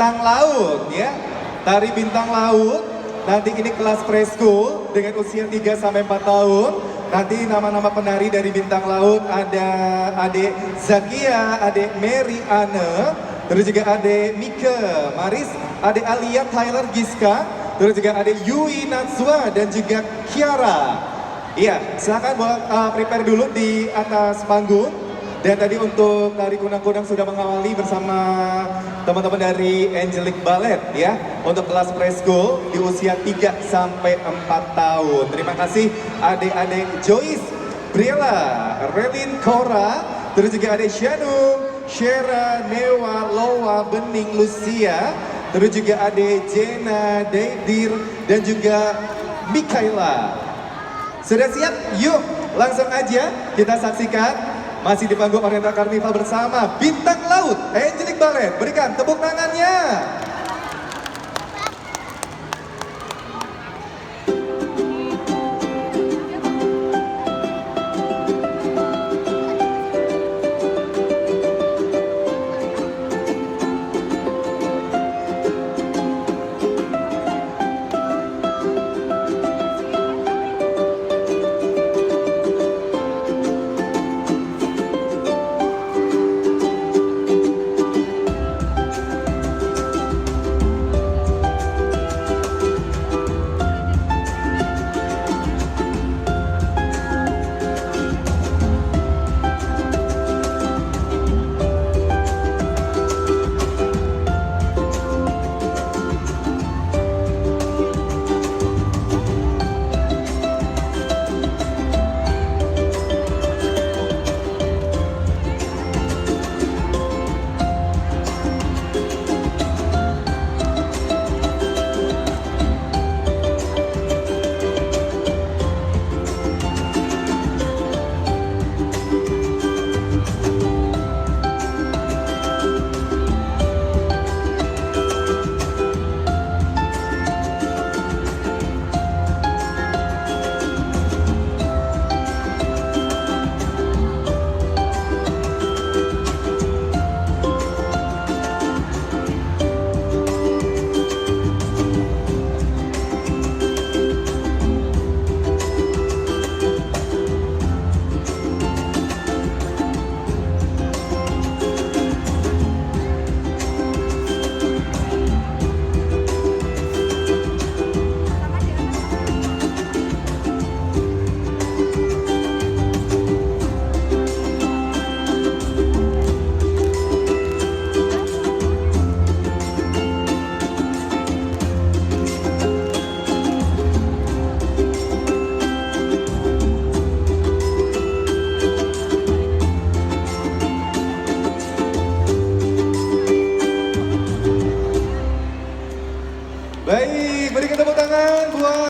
bintang laut ya. Tari bintang laut. Nanti ini kelas preschool dengan usia 3 sampai 4 tahun. Nanti nama-nama penari dari bintang laut ada adik Zakia, adik Mary Anne, terus juga adik Mika Maris, adik Alia Tyler Giska, terus juga adik Yui Natsua dan juga Kiara. Iya, silakan buat prepare dulu di atas panggung. Dan tadi untuk tari kunang-kunang sudah mengawali bersama teman-teman dari Angelic Ballet ya. Untuk kelas preschool di usia 3 sampai 4 tahun. Terima kasih adik-adik Joyce, Briella, Relin, Cora, terus juga adik Shanum, Shera, Newa, Loa, Bening, Lucia, terus juga adik Jenna, Deidir, dan juga Mikaela. Sudah siap? Yuk langsung aja kita saksikan. Masih di panggung Oriental Carnival bersama Bintang Laut Angelic Ballet. Berikan tepuk tangannya.